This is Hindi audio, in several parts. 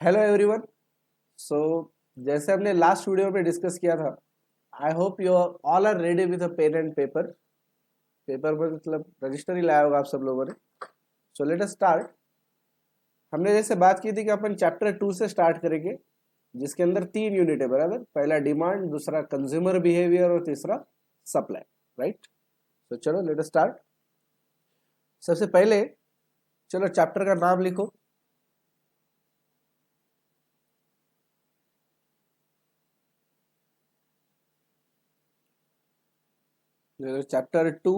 Hello everyone. सो जैसे हमने लास्ट वीडियो में डिस्कस किया था, I hope you all are ready with a pen and paper. Paper पर मतलब रजिस्टर ही लाया होगा आप सब लोगों ने। So let us start. हमने जैसे बात की थी कि अपन चैप्टर 2 से स्टार्ट करेंगे, जिसके अंदर 3 यूनिट है बराबर। पहला डिमांड, दूसरा कंज्यूमर बिहेवियर और तीसरा सप्लाई। राइट। तो चलो लेट अस स्टार्ट। सबसे पहले चलो चैप्टर का नाम लिखो। Chapter 2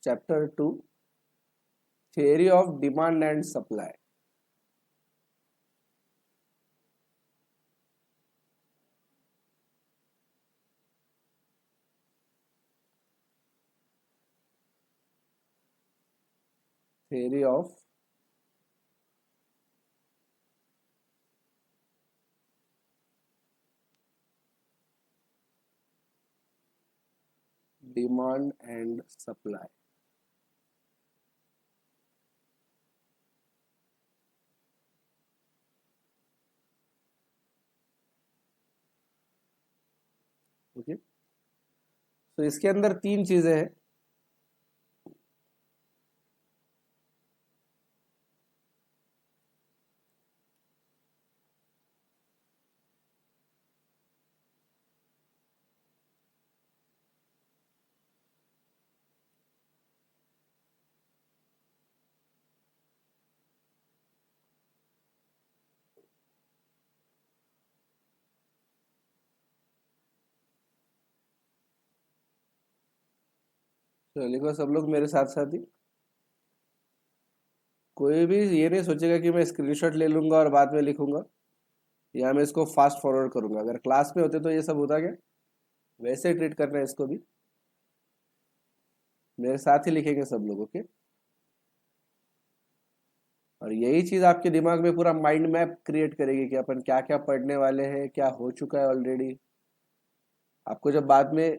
chapter 2 theory of demand and supply. theory of demand and supply। Okay. तो इसके अंदर 3 चीजें हैं। तो लिखो सब लोग मेरे साथ साथ ही। कोई भी ये नहीं सोचेगा कि मैं स्क्रीनशॉट ले लूंगा और बाद में लिखूंगा, या मैं इसको फास्ट फॉरवर्ड करूंगा। अगर क्लास में होते तो ये सब होता क्या? वैसे ट्रीट करना है इसको भी। मेरे साथ ही लिखेंगे सब लोग। ओके। और यही चीज आपके दिमाग में पूरा माइंड मैप क्रिएट करेगी कि अपन क्या क्या पढ़ने वाले हैं, क्या हो चुका है ऑलरेडी। आपको जब बाद में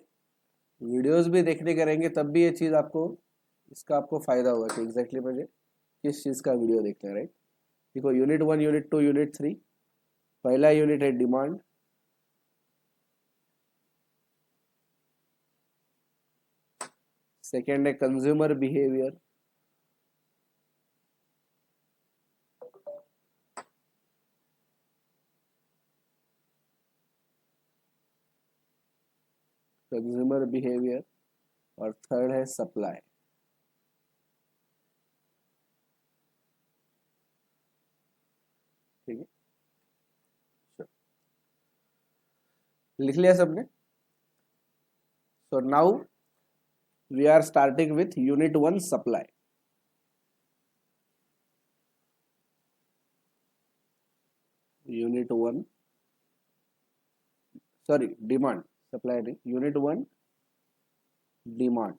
वीडियोस भी देखने करेंगे तब भी ये चीज आपको, इसका आपको फायदा होगा कि एग्जैक्टली मुझे किस चीज का वीडियो देखना है। राइट। देखो यूनिट 1, यूनिट 2, यूनिट 3। पहला यूनिट है डिमांड, सेकेंड है कंज्यूमर बिहेवियर, कंज्यूमर बिहेवियर, और थर्ड है सप्लाई। ठीक है, लिख लिया सबने? So now we are starting with unit 1 supply. Unit 1, sorry demand, supply नहीं। Unit 1 demand.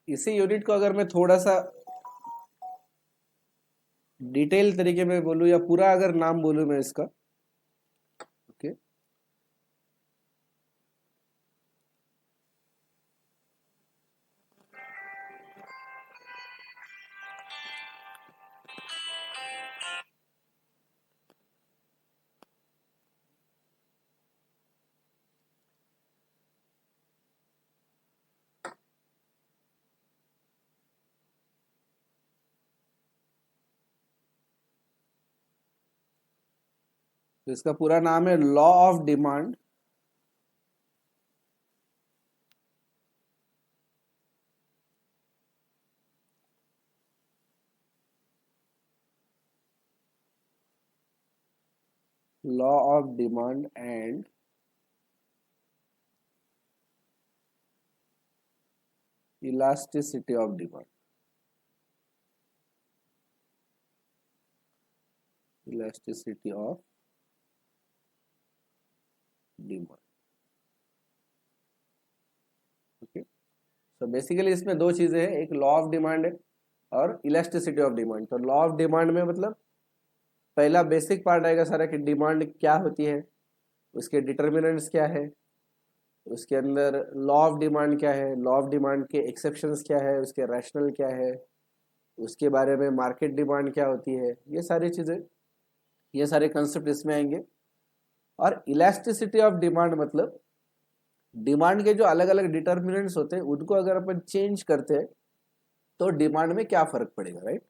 इसी यूनिट को अगर मैं थोड़ा सा डिटेल तरीके में बोलूं, या पूरा अगर नाम बोलूं मैं इसका, ओके। तो इसका पूरा नाम है law of demand law of demand and elasticity of demand. Elasticity of demand. Okay, so basically इसमें दो चीजें हैं, एक लॉ ऑफ डिमांड है और इलास्टिसिटी ऑफ डिमांड। तो लॉ ऑफ डिमांड में मतलब पहला बेसिक पार्ट आएगा सारा कि डिमांड क्या होती है, उसके डिटर्मिनेंट्स क्या है, उसके अंदर लॉ ऑफ डिमांड क्या है, लॉ ऑफ डिमांड के एक्सेप्शंस क्या है, उसके रैशनल क्या है, उसके बारे में मार्केट डिमांड क्या होती है, ये सारी चीज़ें, ये सारे कंसेप्ट इसमें आएंगे। और इलास्टिसिटी ऑफ डिमांड मतलब डिमांड के जो अलग अलग डिटर्मिनेंट्स होते हैं उनको अगर अपन चेंज करते हैं तो डिमांड में क्या फर्क पड़ेगा, राइट।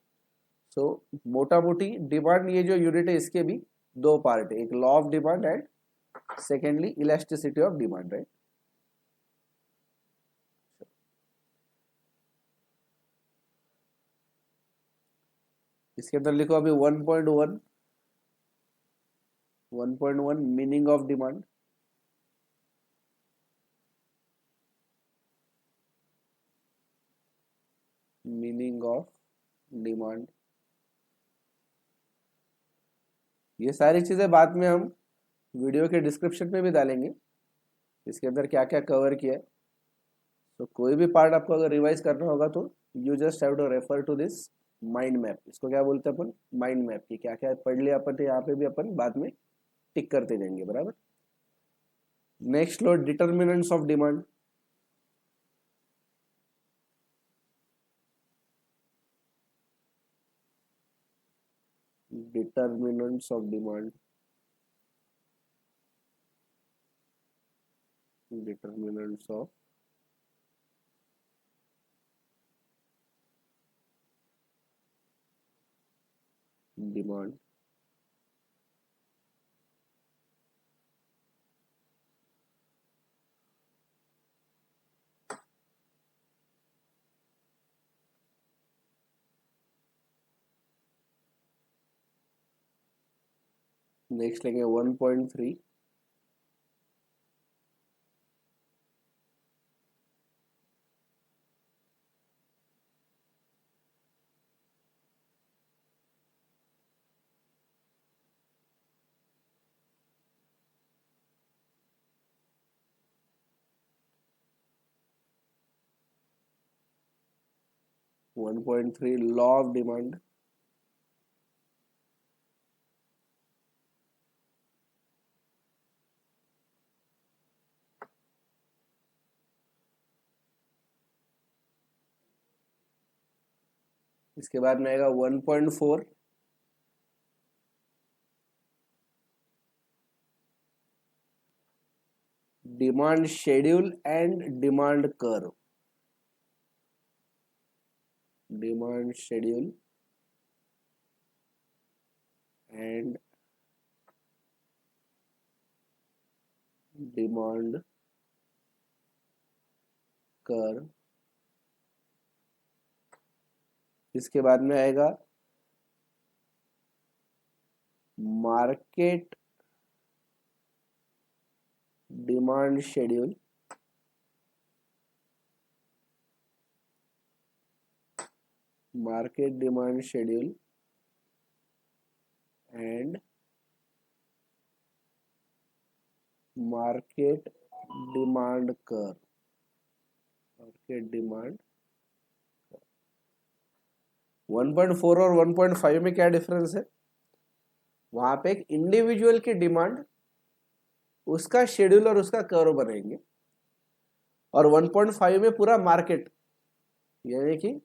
सो मोटा मोटी डिमांड ये जो यूनिट है इसके भी दो पार्ट है, एक law of demand and secondly elasticity of demand, right. इसके अंदर लिखो अभी 1.1 meaning of demand. Meaning of demand, ये सारी चीजें बाद में हम वीडियो के डिस्क्रिप्शन में भी डालेंगे, इसके अंदर क्या क्या कवर किया है। तो कोई भी पार्ट आपको अगर रिवाइज करना होगा तो you just have to refer to this mind map. इसको क्या बोलते हैं अपन, माइंड मैप की क्या क्या पढ़ लिया अपन, तो यहाँ पे भी अपन बाद में टिक करते जाएंगे, बराबर। Next low determinants of demand. Determinants of demand, determinants of demand. Next लेंगे 1.3 1.3 लॉ ऑफ डिमांड। इसके बाद में आएगा 1.4 demand schedule and demand curve. Demand schedule and demand curve. इसके बाद में आएगा market demand schedule market demand schedule and market demand curve. Market demand 1.4 और 1.5 में क्या डिफरेंस है, वहां पे एक इंडिविजुअल की डिमांड, उसका शेड्यूल और उसका कर्व बनेंगे, और 1.5 में पूरा मार्केट, यानी कि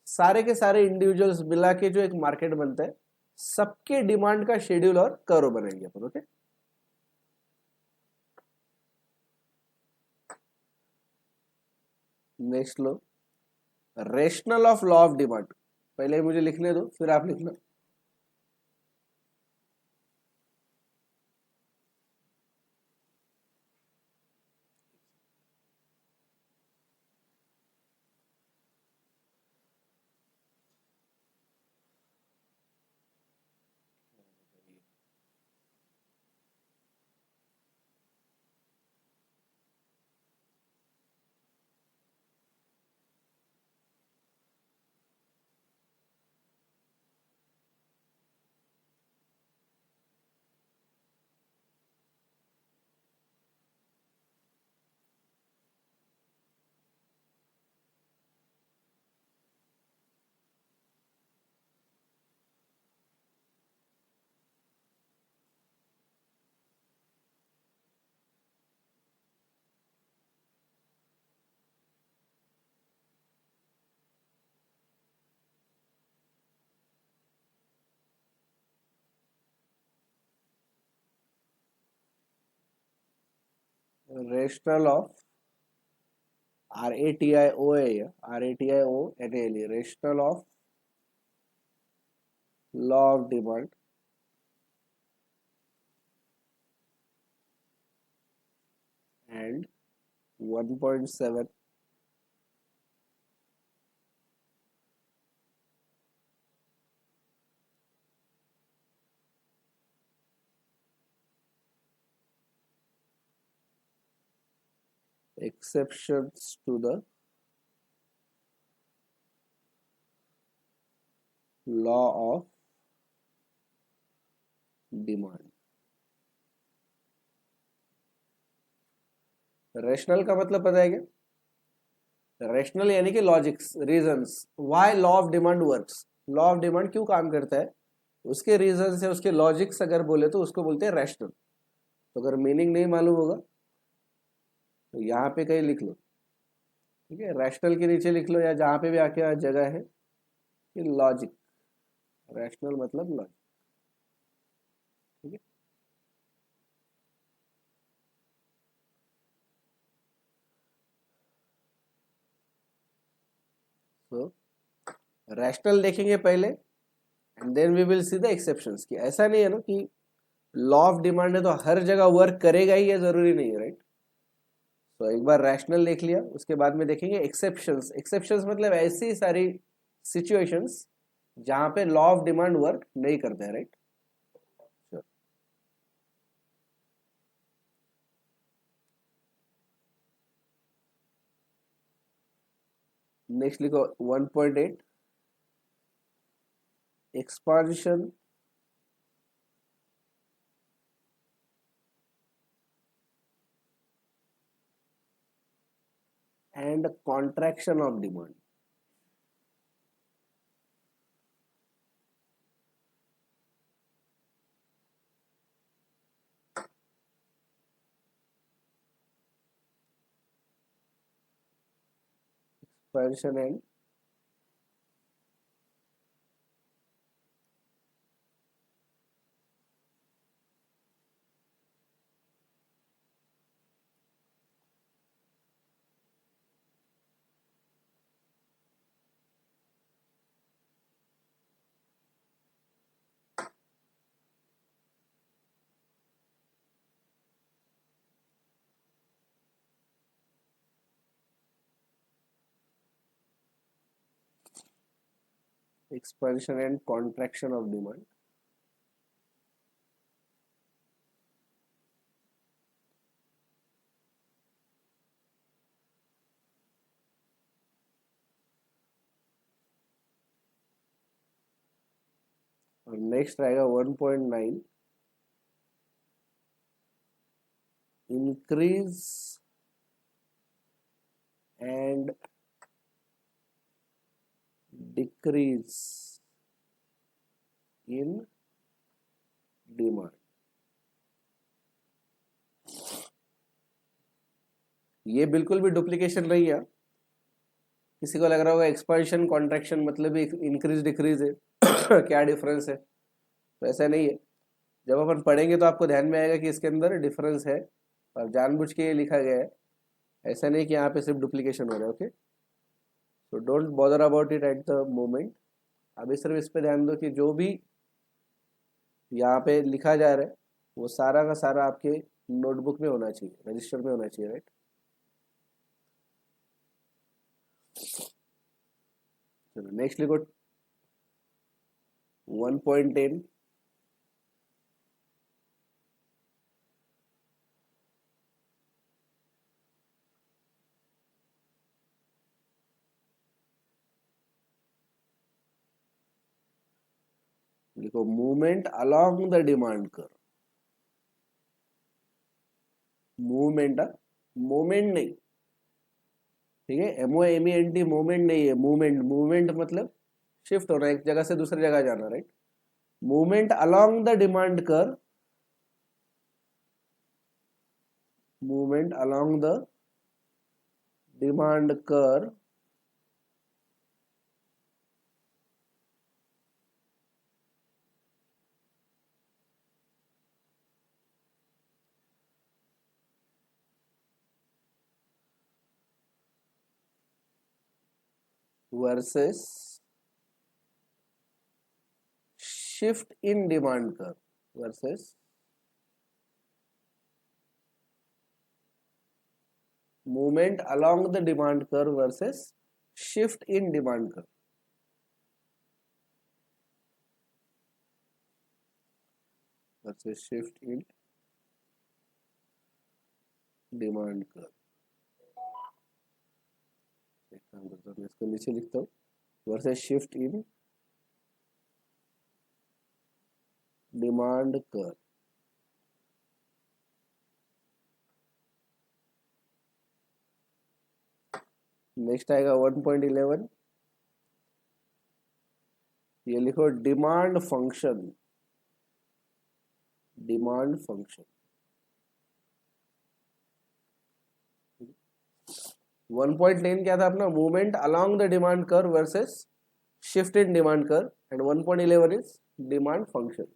सारे के सारे इंडिविजुअल्स मिला के जो एक मार्केट बनता है, सबके डिमांड का शेड्यूल और कर्व बनेंगे अपन, ओके। नेक्स्ट लो rationale of law of demand. पहले मुझे लिखने दो फिर आप लिखना। Rationale of RATIONALE rationale of law of demand and 1.7 exceptions to the law of demand. Rationale का मतलब पता है क्या? रेशनल यानी कि logics, reasons, why law of demand works. Law of demand क्यों काम करता है, उसके रीजन से, उसके लॉजिक्स अगर बोले तो उसको बोलते हैं रैशनल। तो अगर मीनिंग नहीं मालूम होगा तो यहाँ पे कहीं लिख लो, ठीक है, रैशनल के नीचे लिख लो या जहाँ पे भी आके जगह है कि लॉजिक। रैशनल मतलब लॉजिक, ठीक है। तो रैशनल देखेंगे पहले and then we will see the exceptions. कि ऐसा नहीं है ना कि लॉ ऑफ डिमांड है तो हर जगह वर्क करेगा ही, ये जरूरी नहीं है, राइट। तो एक बार रैशनल देख लिया, उसके बाद में देखेंगे एक्सेप्शंस। एक्सेप्शंस मतलब ऐसी सारी सिचुएशंस जहां पे लॉ ऑफ डिमांड वर्क नहीं करते हैं, राइट। नेक्स्ट लिखो 1.8 expansion and contraction of demand. Expansion and contraction of demand. और नेक्स्ट रहेगा 1.9 increase and decrease in demand. ये बिल्कुल भी डुप्लीकेशन नहीं है। किसी को लग रहा होगा एक्सपांशन कॉन्ट्रैक्शन मतलब भी इंक्रीज डिक्रीज है क्या डिफरेंस है, तो ऐसा नहीं है। जब अपन पढ़ेंगे तो आपको ध्यान में आएगा कि इसके अंदर डिफरेंस है और जानबूझ के ये लिखा गया है। ऐसा नहीं कि यहाँ पे सिर्फ डुप्लीकेशन हो रहा है, ओके। तो don't bother about it at the moment. अभी सिर्फ इस पे ध्यान दो कि जो भी यहाँ पे लिखा जा रहा है वो सारा का सारा आपके नोटबुक में होना चाहिए, रजिस्टर में होना चाहिए, राइट। चलो नेक्स्ट लिखो 1.10 लिखो मूवमेंट अलोंग द डिमांड कर। मूवमेंट, मोमेंट नहीं, ठीक है। MOMENT मूवमेंट नहीं है, मूवमेंट। मूवमेंट मतलब शिफ्ट होना, एक जगह से दूसरी जगह जाना, right. Movement along the demand कर, मूवमेंट अलोंग द डिमांड कर versus shift in demand curve versus movement along the demand curve versus shift in demand curve versus shift in demand curve. एक काम करता हूँ, मैं इसको नीचे लिखता हूँ versus shift in demand curve. Next आएगा 1.11, ये लिखो डिमांड फंक्शन. डिमांड फंक्शन 1.10 क्या था अपना, movement along the demand curve versus shift in demand curve, and 1.11 is demand function.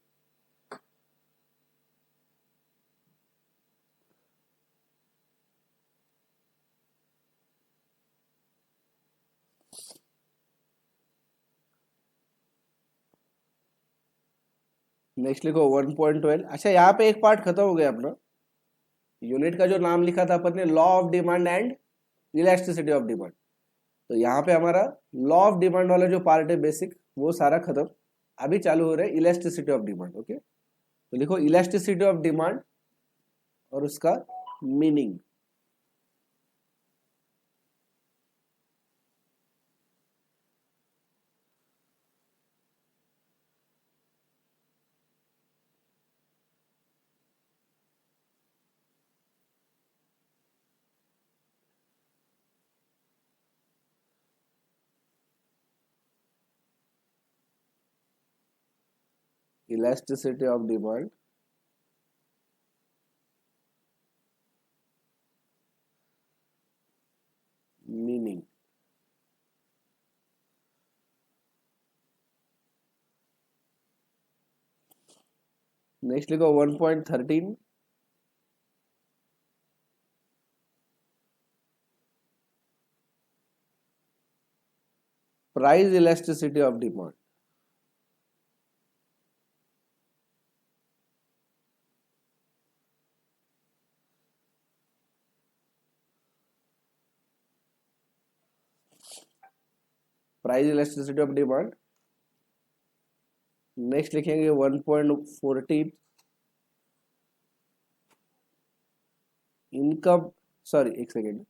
Next लिखो 1.12. अच्छा, यहाँ पे एक पार्ट खत्म हो गया अपना. यूनिट का जो नाम लिखा था अपन ने, law of demand and elasticity of demand, तो यहाँ पे हमारा लॉ ऑफ डिमांड वाला जो पार्ट है बेसिक, वो सारा खत्म. अभी चालू हो रहा है इलास्टिसिटी ऑफ डिमांड. ओके, तो लिखो इलास्टिसिटी ऑफ डिमांड और उसका meaning. Elasticity of demand meaning. Next लिखो 1.13, price elasticity of demand. Price elasticity of demand. Next लिखेंगे 1.14, इनकम, सॉरी एक सेकेंड,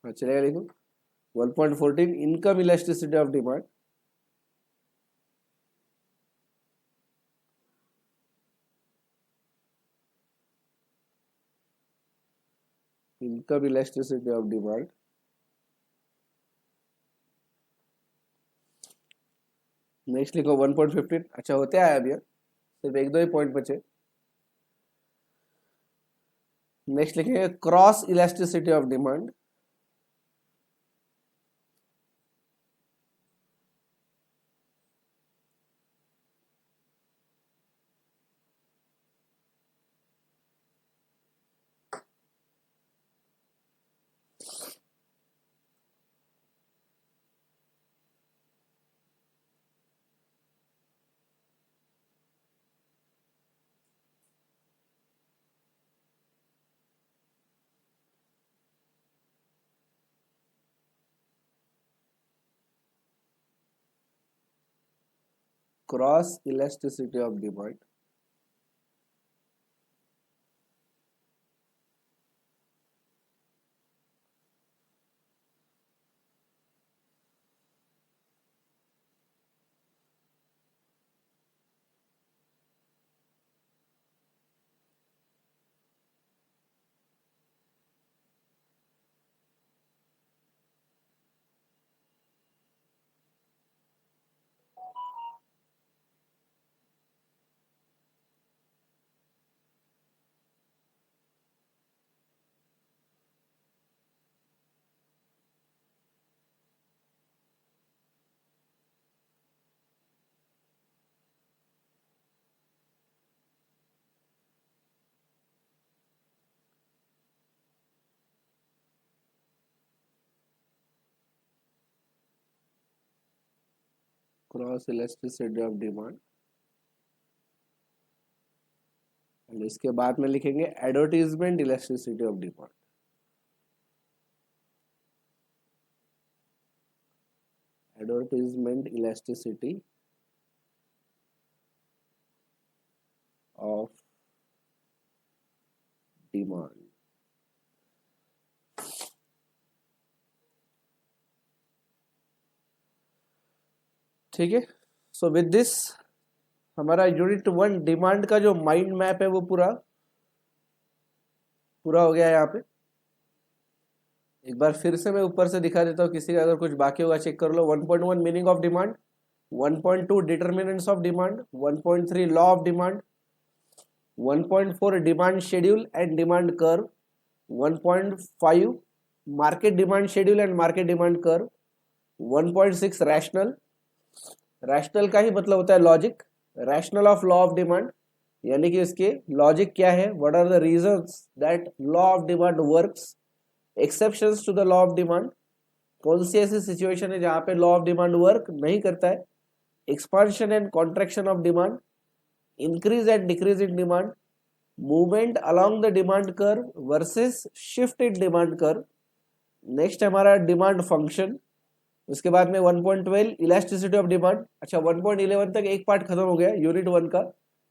हाँ चलेगा, लिखो 1.14 income elasticity of demand. Income elasticity of demand. Next लिखो 1.15. अच्छा, होते आया अभी, सिर्फ एक दो ही पॉइंट बचे. नेक्स्ट लिखेंगे cross elasticity of demand. Cross elasticity of demand cross elasticity of demand, and इसके बाद में लिखेंगे advertisement elasticity of demand. Advertisement elasticity of demand. ठीक है, सो विद दिस हमारा यूनिट 1 डिमांड का जो माइंड मैप है वो पूरा हो गया है। यहाँ पे एक बार फिर से मैं ऊपर से दिखा देता हूँ, किसी का अगर कुछ बाकी होगा चेक कर लो। 1.1 meaning of demand, 1.2 determinants of demand, 1.3 law of demand, 1.4 demand schedule and demand curve, 1.5 market demand schedule and market demand curve, 1.6 rational, rational का ही मतलब होता है logic, rational of law of demand, यानी कि इसके लॉजिक क्या है, what are the reasons that law of demand works, exceptions to the law of demand, कौन सी ऐसी सिचुएशन है जहां पे लॉ ऑफ डिमांड वर्क नहीं करता है, expansion and contraction of demand, increase and decrease in demand, movement along the demand curve versus shift in demand curve. Next हमारा डिमांड फंक्शन, उसके बाद में 1.12 इलास्टिसिटी ऑफ डिमांड। अच्छा, 1.11 तक एक पार्ट खत्म हो गया यूनिट 1 का,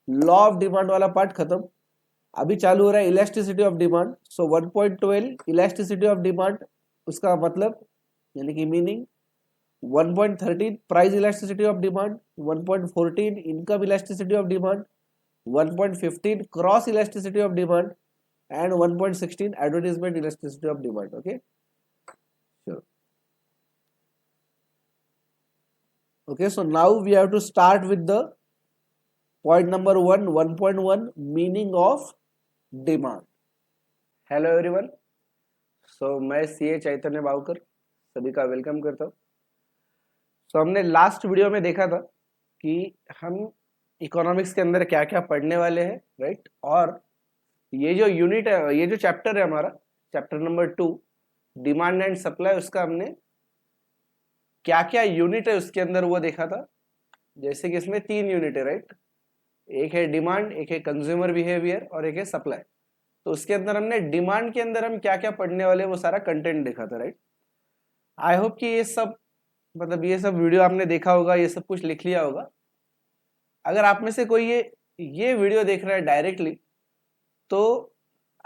लॉ ऑफ डिमांड वाला पार्ट खत्म। अभी चालू हो रहा है elasticity of demand. So 1.12 elasticity of demand, उसका मतलब यानी कि meaning 1.13 price elasticity of demand, 1.14 income elasticity of demand, 1.15 cross elasticity of demand and 1.16 advertisement elasticity of demand. Okay, okay, so now we have to start with the point number 1, 1.1 meaning of demand. Hello everyone, so मैं CA चैतन्य बावकर सभी का वेलकम करता हूँ। so हमने लास्ट वीडियो में देखा था कि हम इकोनॉमिक्स के अंदर क्या क्या पढ़ने वाले हैं, राइट। और ये जो यूनिट है, ये जो चैप्टर है हमारा, chapter number 2 demand and supply, उसका हमने क्या क्या यूनिट है उसके अंदर वो देखा था। जैसे कि इसमें 3 यूनिट है, राइट। एक है डिमांड, एक है कंज्यूमर बिहेवियर और एक है सप्लाई। तो उसके अंदर हमने डिमांड के अंदर हम क्या क्या पढ़ने वाले वो सारा कंटेंट देखा था, राइट। आई होप कि ये सब मतलब ये सब वीडियो आपने देखा होगा, ये सब कुछ लिख लिया होगा। अगर आप में से कोई ये वीडियो देख रहा है डायरेक्टली, तो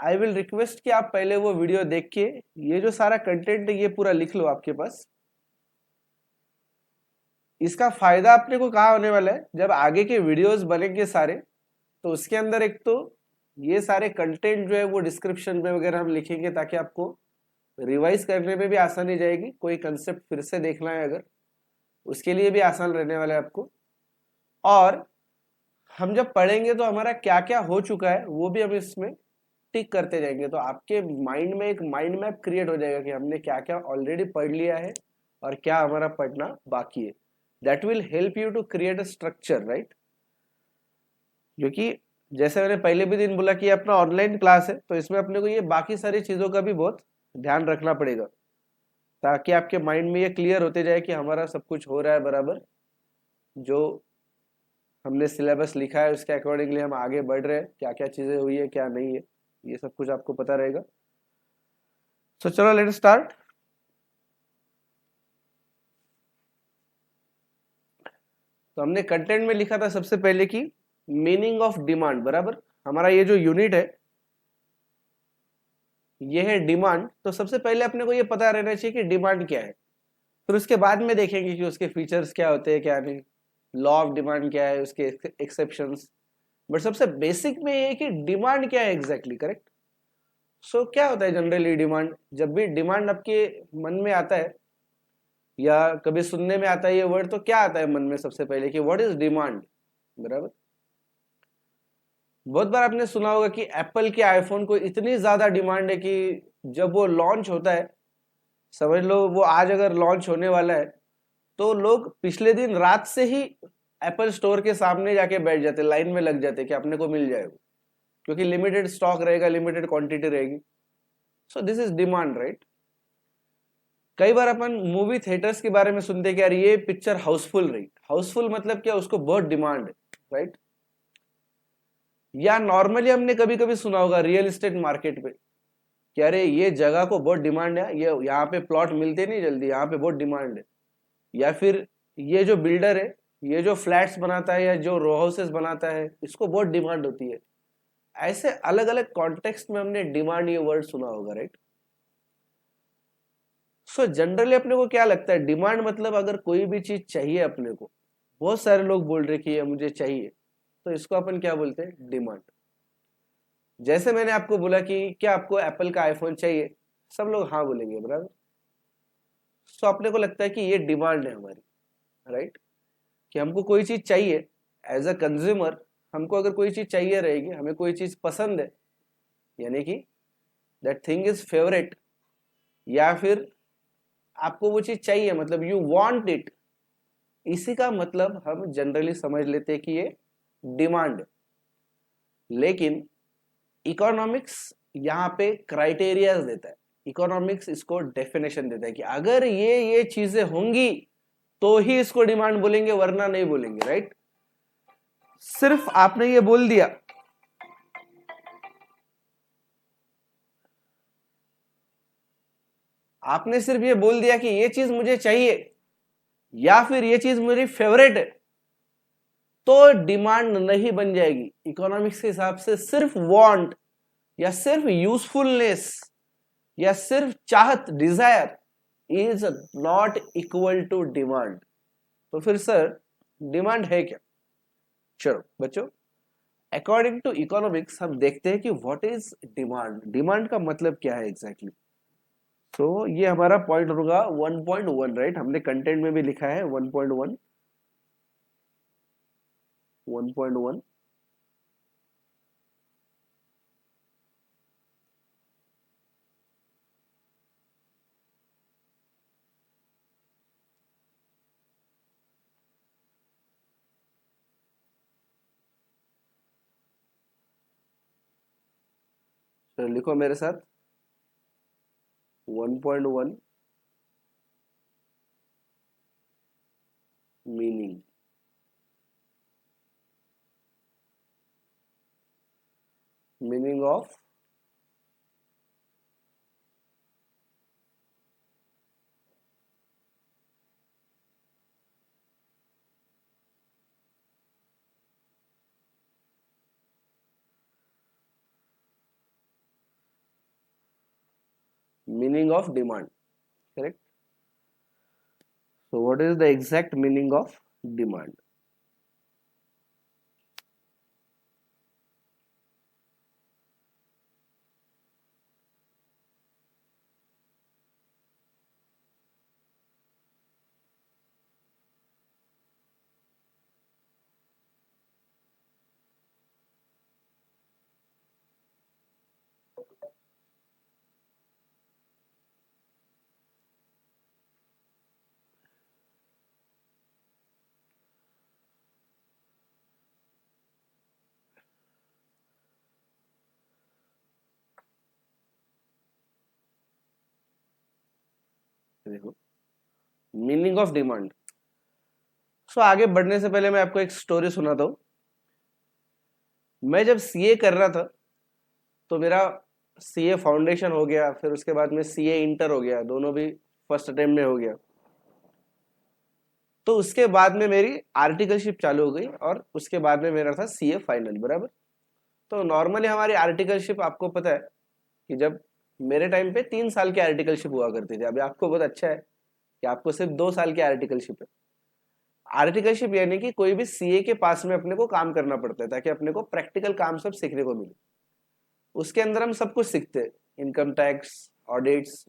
आई विल रिक्वेस्ट कि आप पहले वो वीडियो देख के ये जो सारा कंटेंट है ये पूरा लिख लो आपके पास। इसका फायदा अपने को कहाँ होने वाला है, जब आगे के वीडियोस बनेंगे सारे, तो उसके अंदर एक तो ये सारे कंटेंट जो है वो डिस्क्रिप्शन में वगैरह हम लिखेंगे, ताकि आपको रिवाइज करने में भी आसानी जाएगी। कोई कंसेप्ट फिर से देखना है अगर, उसके लिए भी आसान रहने वाला है आपको। और हम जब पढ़ेंगे तो हमारा क्या क्या हो चुका है वो भी हम इसमें टिक करते जाएंगे, तो आपके माइंड में एक माइंड मैप क्रिएट हो जाएगा कि हमने क्या क्या ऑलरेडी पढ़ लिया है और क्या हमारा पढ़ना बाकी है। That will help you to create a structure, right. क्योंकि जैसे मैंने पहले भी दिन बोला कि अपना ऑनलाइन क्लास है, तो इसमें अपने को ये बाकी सारी चीजों का भी बहुत ध्यान रखना पड़ेगा, ताकि आपके माइंड में ये क्लियर होते जाए कि हमारा सब कुछ हो रहा है बराबर, जो हमने सिलेबस लिखा है उसके अकॉर्डिंगली हम आगे बढ़ रहे हैं, क्या क्या चीजें हुई है क्या नहीं है, ये सब कुछ आपको पता रहेगा। सो चलो लेट स्टार्ट। तो हमने कंटेंट में लिखा था सबसे पहले कि मीनिंग ऑफ डिमांड, बराबर। हमारा ये जो यूनिट है ये है डिमांड। तो सबसे पहले अपने को ये पता रहना चाहिए कि डिमांड क्या है, फिर उसके बाद में देखेंगे कि उसके फीचर्स क्या होते हैं क्या नहीं, लॉ ऑफ डिमांड क्या है, उसके एक्सेप्शंस। बट सबसे बेसिक में ये है कि डिमांड क्या है एग्जैक्टली, करेक्ट। सो क्या होता है जनरली डिमांड, जब भी डिमांड आपके मन में आता है या कभी सुनने में आता है ये वर्ड, तो क्या आता है मन में सबसे पहले कि व्हाट इज डिमांड, बराबर। बहुत बार आपने सुना होगा कि एप्पल के आईफोन को इतनी ज्यादा डिमांड है कि जब वो लॉन्च होता है, समझ लो वो आज अगर लॉन्च होने वाला है, तो लोग पिछले दिन रात से ही एप्पल स्टोर के सामने जाके बैठ जाते, लाइन में लग जाते कि अपने को मिल जाएगा, क्योंकि लिमिटेड स्टॉक रहेगा, लिमिटेड क्वांटिटी रहेगी। So this is demand, right. कई बार अपन मूवी थिएटर्स के बारे में सुनते हैं कि यार ये पिक्चर हाउसफुल रही। हाउसफुल मतलब क्या, उसको बहुत डिमांड है, राइट। या नॉर्मली हमने कभी कभी सुना होगा रियल एस्टेट मार्केट पे कि अरे ये जगह को बहुत डिमांड है, ये यहाँ पे प्लॉट मिलते नहीं जल्दी, यहाँ पे बहुत डिमांड है। या फिर ये जो बिल्डर है, ये जो फ्लैट्स बनाता है या जो रो हाउसेस बनाता है, इसको बहुत डिमांड होती है। ऐसे अलग अलग कॉन्टेक्स्ट में हमने डिमांड ये वर्ड सुना होगा, राइट। सो जनरली अपने को क्या लगता है, डिमांड मतलब अगर कोई भी चीज चाहिए अपने को, बहुत सारे लोग बोल रहे कि ये मुझे चाहिए, तो इसको अपन क्या बोलते हैं, डिमांड। जैसे मैंने आपको बोला कि क्या आपको एप्पल का आईफोन चाहिए, सब लोग हाँ बोलेंगे, बराबर। सो अपने को लगता है कि ये डिमांड है हमारी, राइट, कि हमको कोई चीज चाहिए। एज अ कंज्यूमर हमको अगर कोई चीज चाहिए रहेगी, हमें कोई चीज पसंद है, यानी कि दैट थिंग इज फेवरेट, या फिर आपको वो चीज चाहिए मतलब यू वांट इट, इसी का मतलब हम जनरली समझ लेते हैं कि ये डिमांड है। लेकिन इकोनॉमिक्स यहाँ पे क्राइटेरियाज देता है, इकोनॉमिक्स इसको डेफिनेशन देता है कि अगर ये चीजें होंगी तो ही इसको डिमांड बोलेंगे, वरना नहीं बोलेंगे, राइट। सिर्फ आपने ये बोल दिया, आपने सिर्फ ये बोल दिया कि ये चीज मुझे चाहिए या फिर ये चीज मेरी फेवरेट है, तो डिमांड नहीं बन जाएगी। इकोनॉमिक्स के हिसाब से सिर्फ वांट या सिर्फ यूजफुलनेस या सिर्फ चाहत, desire, is not equal to demand. तो फिर सर डिमांड है क्या? चलो बच्चों, अकॉर्डिंग टू इकोनॉमिक्स हम देखते हैं कि व्हाट इज डिमांड, डिमांड का मतलब क्या है एग्जैक्टली। तो ये हमारा पॉइंट होगा 1.1, राइट। हमने कंटेंट में भी लिखा है 1.1, 1.1। तो लिखो मेरे साथ 1.1 meaning. Meaning of meaning of demand, correct. So what is the exact meaning of demand? देखो, मीनिंग ऑफ डिमांड। सो आगे बढ़ने से पहले मैं आपको एक स्टोरी सुनाता हूँ। मैं जब सीए कर रहा था तो मेरा सीए फाउंडेशन हो गया, फिर उसके बाद में सीए इंटर हो गया, दोनों भी फर्स्ट अटेम्प्ट में हो गया। तो उसके बाद में मेरी आर्टिकलशिप चालू हो गई और उसके बाद में मेरा था सीए फाइनल, बराबर। तो नॉर्मली हमारी आर्टिकलशिप, आपको पता है कि जब मेरे टाइम पे 3 साल की आर्टिकलशिप हुआ करती थी, अभी आपको बहुत अच्छा है कि आपको सिर्फ 2 साल की आर्टिकलशिप है। आर्टिकलशिप यानी कि कोई भी सीए के पास में अपने को काम करना पड़ता है ताकि अपने को प्रैक्टिकल काम सब सीखने को मिले। उसके अंदर हम सब कुछ सीखते हैं, इनकम टैक्स, ऑडिट्स,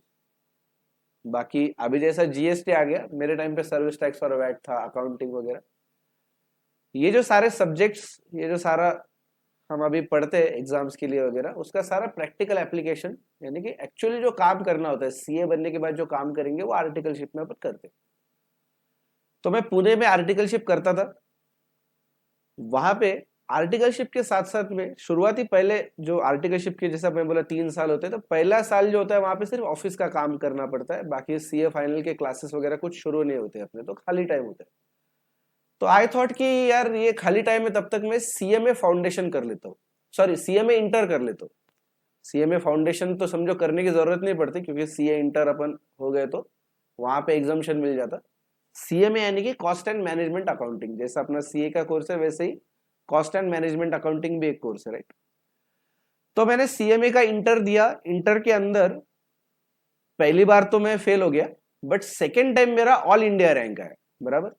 बाकी अभी जैसा जीएसटी आ गया, मेरे टाइम पे सर्विस टैक्स और वैट था, अकाउंटिंग वगैरह। ये जो सारे सब्जेक्ट्स, ये जो सारा हम अभी पढ़ते हैं एग्जाम्स के लिए वगैरह, उसका सारा प्रैक्टिकल एप्लीकेशन, यानी कि एक्चुअली जो काम करना होता है सीए बनने के बाद जो काम करेंगे वो आर्टिकलशिप में अपन करते हैं। तो मैं पुणे में आर्टिकलशिप करता था। वहां पे आर्टिकलशिप के साथ साथ में शुरुआती पहले जो आर्टिकलशिप के जैसा मैं बोला 3 साल होते हैं, तो पहला साल जो होता है वहां पे सिर्फ ऑफिस का काम करना पड़ता है, बाकी सीए फाइनल के क्लासेस वगैरह कुछ शुरू नहीं होते अपने, तो खाली टाइम होता है। तो आई थॉट कि यार ये खाली टाइम में तब तक मैं सीएमए फाउंडेशन कर लेता हूँ, सॉरी सीएमए इंटर कर लेता हूँ। सीएमए फाउंडेशन तो समझो करने की जरूरत नहीं पड़ती, क्योंकि सीए इंटर अपन हो गए तो वहां पे एग्जामेशन मिल जाता। सीएमए यानी कि कॉस्ट एंड मैनेजमेंट अकाउंटिंग, जैसा अपना सीए का कोर्स है वैसे ही कॉस्ट एंड मैनेजमेंट अकाउंटिंग भी एक कोर्स है, राइट। तो मैंने सीएमए का इंटर दिया। इंटर के अंदर पहली बार तो मैं फेल हो गया, बट सेकेंड टाइम मेरा ऑल इंडिया रैंक आया, बराबर।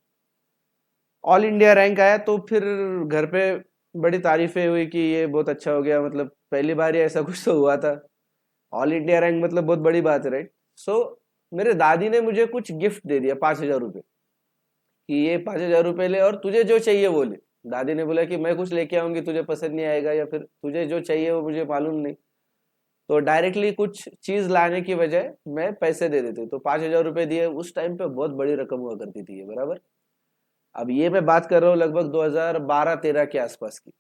ऑल इंडिया रैंक आया तो फिर घर पे बड़ी तारीफें हुई कि ये बहुत अच्छा हो गया, मतलब पहली बार ही ऐसा कुछ तो हुआ था। ऑल इंडिया रैंक मतलब बहुत बड़ी बात है, राइट। सो मेरे दादी ने मुझे कुछ गिफ्ट दे दिया, 5,000 रुपये, कि ये 5,000 रुपये ले और तुझे जो चाहिए वो ले। दादी ने बोला कि मैं कुछ लेके आऊंगी, तुझे पसंद नहीं आएगा, या फिर तुझे जो चाहिए वो मुझे मालूम नहीं, तो डायरेक्टली कुछ चीज लाने की बजाय मैं पैसे दे देती। तो 5,000 रुपये दिए, उस टाइम पे बहुत बड़ी रकम हुआ करती थी ये, बराबर। अब ये मैं बात कर रहा हूँ लगभग 2012-13 के आसपास की।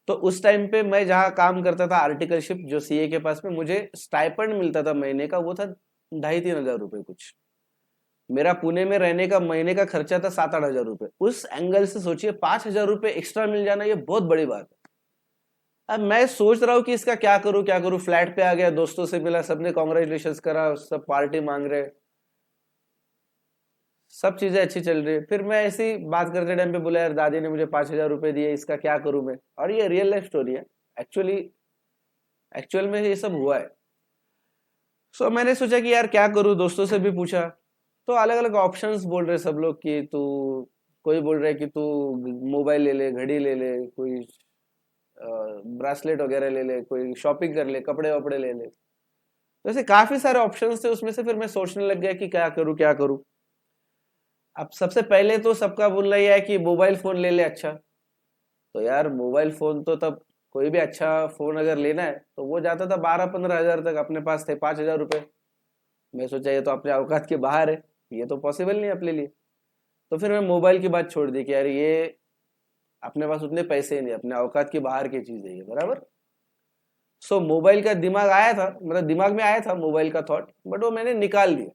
तो उस टाइम पे मैं जहाँ काम करता था आर्टिकलशिप जो सीए के पास में, मुझे स्टाइपेंड मिलता था महीने का, वो था 2,500-3,000 रुपये कुछ। मेरा पुणे में रहने का महीने का खर्चा था 7-8 हजार रुपये। उस एंगल से सोचिए 5,000 रुपये एक्स्ट्रा मिल जाना, ये बहुत बड़ी बात है। अब मैं सोच रहा हूँ कि इसका क्या करूँ क्या करूँ। फ्लैट पे आ गया, दोस्तों से मिला, सबने कॉन्ग्रेचुलेशन करा, सब पार्टी मांग रहे, सब चीजें अच्छी चल रही है। फिर मैं ऐसी बात करते टाइम पे बोला, यार दादी ने मुझे 5,000 रुपये दिए, इसका क्या करूं मैं। और ये रियल लाइफ स्टोरी है, एक्चुअली एक्चुअल में ये सब हुआ है। सो मैंने सोचा कि यार क्या करूं, दोस्तों से भी पूछा, तो अलग अलग ऑप्शंस बोल रहे सब लोग कि तू, कोई बोल रहा है कि तू मोबाइल ले ले, घड़ी ले ले, कोई ब्रासलेट वगैरह ले ले, कोई शॉपिंग कर ले, कपड़े वपड़े ले ले। तो ऐसे काफी सारे ऑप्शंस थे उसमें से, फिर मैं सोचने लग गया कि क्या करूं क्या करूं। अब सबसे पहले तो सबका बोलना यह है कि मोबाइल फोन ले ले, अच्छा। तो यार मोबाइल फोन तो तब कोई भी अच्छा फोन अगर लेना है तो वो जाता था 12-15 हजार तक, अपने पास थे 5,000 रुपये। मैं सोचा ये तो अपने औकात के बाहर है, ये तो पॉसिबल नहीं है अपने लिए। तो फिर मैं मोबाइल की बात छोड़ दी कि यार ये अपने पास उतने पैसे ही नहीं, अपने औकात के बाहर की चीज है ये, बराबर। सो मोबाइल का दिमाग आया था, मतलब दिमाग में आया था मोबाइल का थॉट, बट वो मैंने निकाल दिया।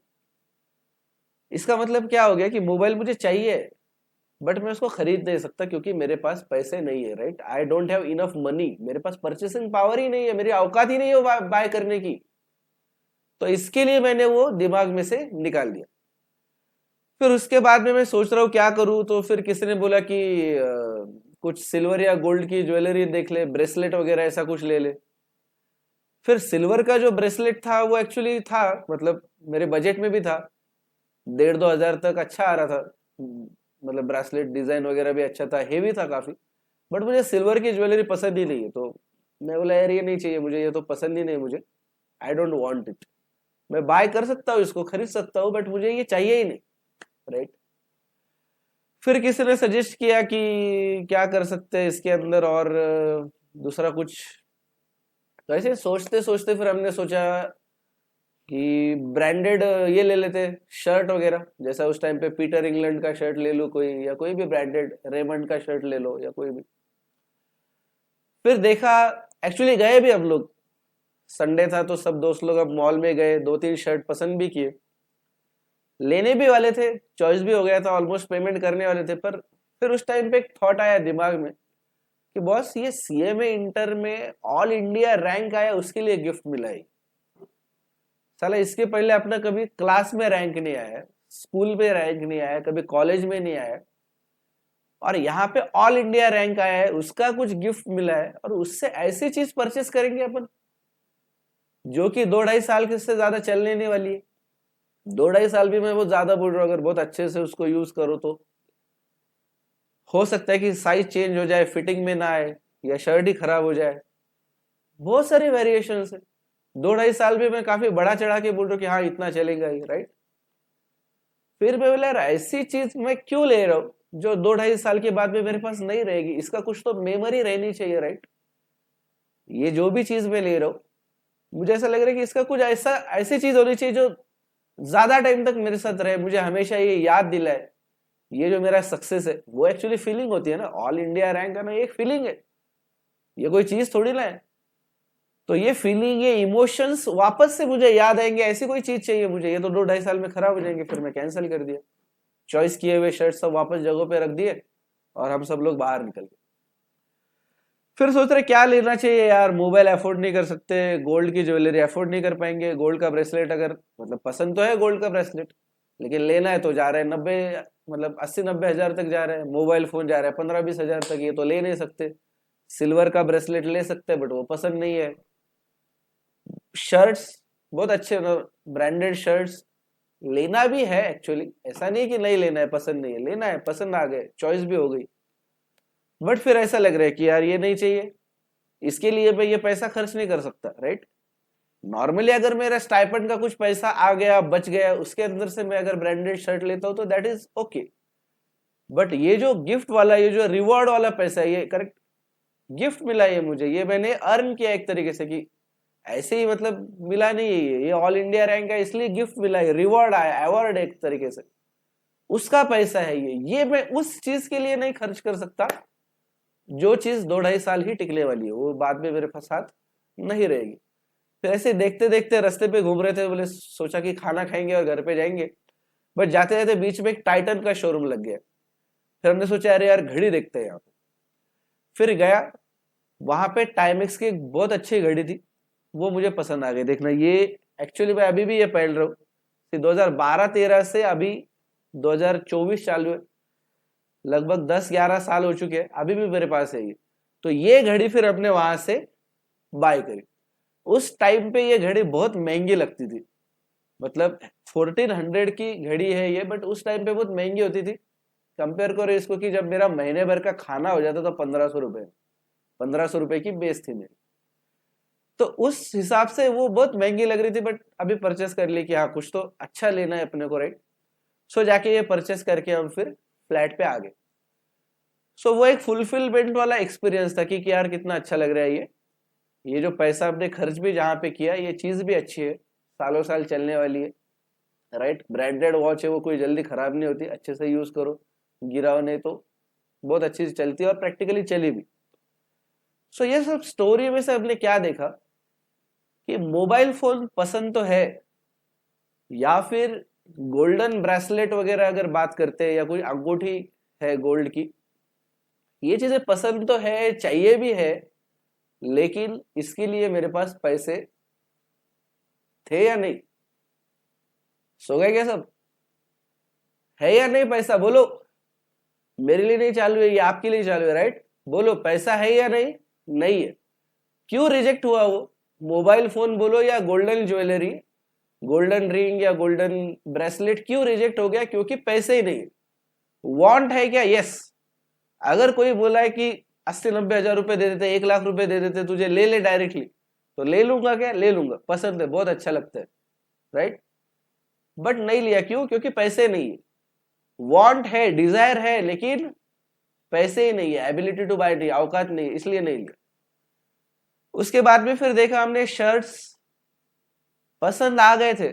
इसका मतलब क्या हो गया कि मोबाइल मुझे चाहिए, बट मैं उसको खरीद नहीं सकता क्योंकि मेरे पास पैसे नहीं है, right. I don't have enough money, मेरे पास परचेसिंग पावर ही नहीं है, मेरी औकात ही नहीं है बाय करने की। तो इसके लिए मैंने वो दिमाग में से निकाल दिया। फिर उसके बाद में मैं सोच रहा हूँ क्या करूँ, तो फिर किसी ने बोला कि कुछ सिल्वर या गोल्ड की ज्वेलरी देख ले, ब्रेसलेट वगैरह ऐसा कुछ ले ले। फिर सिल्वर का जो ब्रेसलेट था वो एक्चुअली था, मतलब मेरे बजट में भी था, 1,500-2,000 तक अच्छा आ रहा था। मतलब ब्रेसलेट डिजाइन वगैरह भी अच्छा था, हेवी था काफी। बट मुझे सिल्वर की ज्वेलरी पसंद ही नहीं है, तो मैं बोला यार ये नहीं चाहिए मुझे, ये तो पसंद ही नहीं मुझे, आई डोंट वांट इट। मैं बाय कर सकता हूँ इसको, खरीद सकता हूँ, बट मुझे ये चाहिए ही नहीं, राइट। फिर किसी ने सजेस्ट किया कि क्या कर सकते हैं इसके अंदर और दूसरा कुछ। तो ऐसे सोचते सोचते फिर हमने सोचा कि ब्रांडेड ये ले लेते, शर्ट वगैरह, जैसा उस टाइम पे पीटर इंग्लैंड का शर्ट ले लो कोई, या कोई भी ब्रांडेड रेमंड का शर्ट ले लो, या कोई भी। फिर देखा, एक्चुअली गए भी हम लोग, संडे था तो सब दोस्त लोग अब मॉल में गए, 2-3 शर्ट पसंद भी किए, लेने भी वाले थे, चॉइस भी हो गया था, ऑलमोस्ट पेमेंट करने वाले थे। पर फिर उस टाइम पे एक थॉट आया दिमाग में कि बॉस ये सीए में इंटर में ऑल इंडिया रैंक आया, उसके लिए गिफ्ट मिला है। साला इसके पहले अपना कभी क्लास में रैंक नहीं आया, स्कूल में रैंक नहीं आया, कभी कॉलेज में नहीं आया, और यहाँ पे ऑल इंडिया रैंक आया है, उसका कुछ गिफ्ट मिला है, और उससे ऐसी चीज परचेस करेंगे अपन जो कि 2-2.5 साल के से ज्यादा चलने नहीं वाली है। 2-2.5 साल भी मैं वो ज्यादा बोल रहा हूँ, अगर बहुत अच्छे से उसको यूज करो तो हो सकता है कि साइज चेंज हो जाए, फिटिंग में ना आए, या शर्ट ही खराब हो जाए, बहुत सारे वेरिएशन है। 2-2.5 साल भी मैं काफी बड़ा चढ़ा के बोल रहा हूँ कि हाँ इतना चलेगा ही, राइट। फिर मैं बोला यार ऐसी चीज मैं क्यों ले रहा हूँ जो 2-2.5 साल के बाद में मेरे पास नहीं रहेगी, इसका कुछ तो मेमोरी रहनी चाहिए, राइट। ये जो भी चीज मैं ले रहा हूँ, मुझे ऐसा लग रहा है कि इसका कुछ ऐसा ऐसी चीज होनी चाहिए जो ज्यादा टाइम तक मेरे साथ रहे, मुझे हमेशा ये याद दिलाए, ये जो मेरा सक्सेस है वो एक्चुअली फीलिंग होती है ना, ऑल इंडिया रैंक करना ये एक फीलिंग है, ये कोई चीज थोड़ी ना है। तो ये फीलिंग, ये इमोशंस वापस से मुझे याद आएंगे, ऐसी कोई चीज चाहिए मुझे। ये तो 2-2.5 साल में खराब हो जाएंगे, फिर मैं कैंसिल कर दिया, चॉइस किए हुए शर्ट सब वापस जगह पे रख दिए और हम सब लोग बाहर निकल गए। फिर सोच रहे क्या लेना चाहिए यार, मोबाइल अफोर्ड नहीं कर सकते, गोल्ड की ज्वेलरी अफोर्ड नहीं कर पाएंगे, गोल्ड का ब्रेसलेट अगर मतलब पसंद तो है गोल्ड का ब्रेसलेट, लेकिन लेना है तो जा रहे हैं 90 मतलब 80-90 हजार तक जा रहे हैं, मोबाइल फोन जा रहा है 15-20 हजार तक, ये तो ले नहीं सकते। सिल्वर का ब्रेसलेट ले सकते हैं बट वो पसंद नहीं है। शर्ट्स बहुत अच्छे ब्रांडेड शर्ट्स लेना भी है एक्चुअली, ऐसा नहीं कि नहीं लेना है, पसंद नहीं है, लेना है, पसंद आ गए, चॉइस भी हो गई। बट फिर ऐसा लग रहा है कि यार ये नहीं चाहिए, इसके लिए मैं ये पैसा खर्च नहीं कर सकता, राइट। नॉर्मली अगर मेरा स्टाइपेंड का कुछ पैसा आ गया बच गया, उसके अंदर से मैं अगर ब्रांडेड शर्ट लेता हूं तो दैट इज ओके। बट ये जो गिफ्ट वाला, ये जो रिवॉर्ड वाला पैसा है, ये करेक्ट गिफ्ट मिला ये मुझे, ये मैंने अर्न किया एक तरीके से, कि ऐसे ही मतलब मिला नहीं है, ये ऑल इंडिया रैंक है इसलिए गिफ्ट मिला है, रिवॉर्ड आया, अवार्ड एक तरीके से, उसका पैसा है ये मैं उस चीज के लिए नहीं खर्च कर सकता जो चीज 2-2.5 साल ही टिकने वाली है, वो बाद में मेरे पास साथ नहीं रहेगी। फिर ऐसे देखते देखते रास्ते पे घूम रहे थे, बोले सोचा कि खाना खाएंगे और घर पे जाएंगे, बट जाते जाते बीच में एक टाइटन का शोरूम लग गया। फिर हमने सोचा अरे यार घड़ी देखते हैं यहाँ पे, फिर गया, वहां पे टाइमेक्स की एक बहुत अच्छी घड़ी थी, वो मुझे पसंद आ गई। देखना ये एक्चुअली मैं अभी भी ये पहन रहा हूँ, 2012-13 से अभी 2024 चालू है, लगभग 10-11 साल हो चुके हैं, अभी भी मेरे पास है ये। तो ये घड़ी फिर अपने वहां से बाय करी। उस टाइम पे ये घड़ी बहुत महंगी लगती थी, मतलब 1400 की घड़ी है ये, बट उस टाइम पे बहुत महंगी होती थी। कंपेयर करो इसको कि जब मेरा महीने भर का खाना हो जाता था 1500 रुपए, 1500 रुपए की बेस थी मेरी, तो उस हिसाब से वो बहुत महंगी लग रही थी, बट अभी परचेस कर ली कि हाँ कुछ तो अच्छा लेना है अपने को, राइट। सो जाके ये परचेस करके हम फिर फ्लैट पे आ गए। सो वो एक फुलफिलमेंट वाला एक्सपीरियंस था कि यार कितना अच्छा लग रहा है ये जो पैसा आपने खर्च भी जहाँ पे किया, ये चीज भी अच्छी है, सालों साल चलने वाली है, राइट। ब्रांडेड वॉच है, वो कोई जल्दी खराब नहीं होती, अच्छे से यूज करो, गिराओ नहीं तो बहुत अच्छी से चलती है और प्रैक्टिकली चली भी। सो ये सब स्टोरी में से हमने क्या देखा कि मोबाइल फोन पसंद तो है, या फिर गोल्डन ब्रेसलेट वगैरह अगर बात करते हैं, या कोई अंगूठी है गोल्ड की, ये चीजें पसंद तो है, चाहिए भी है, लेकिन इसके लिए मेरे पास पैसे थे या नहीं? सो गए क्या सब? है या नहीं पैसा? बोलो। मेरे लिए नहीं चालू है, ये आपके लिए चालू है, राइट। बोलो पैसा है या नहीं? नहीं है। क्यों रिजेक्ट हुआ वो? मोबाइल फोन बोलो या गोल्डन ज्वेलरी, गोल्डन रिंग या गोल्डन ब्रेसलेट क्यों रिजेक्ट हो गया? क्योंकि पैसे ही नहीं। वांट है क्या? यस। अगर कोई बोला है कि 80-90 हजार रुपए दे देते, 1 लाख रुपए दे देते तुझे, ले ले डायरेक्टली, तो ले लूंगा क्या? ले लूंगा, पसंद है, बहुत अच्छा लगता है, राइट। बट नहीं लिया, क्यों? क्योंकि पैसे नहीं है। वांट है, डिजायर है, लेकिन पैसे ही नहीं है, एबिलिटी टू बाय नहीं, औकात नहीं, इसलिए नहीं लिया। उसके बाद में फिर देखा हमने शर्ट्स पसंद आ गए थे,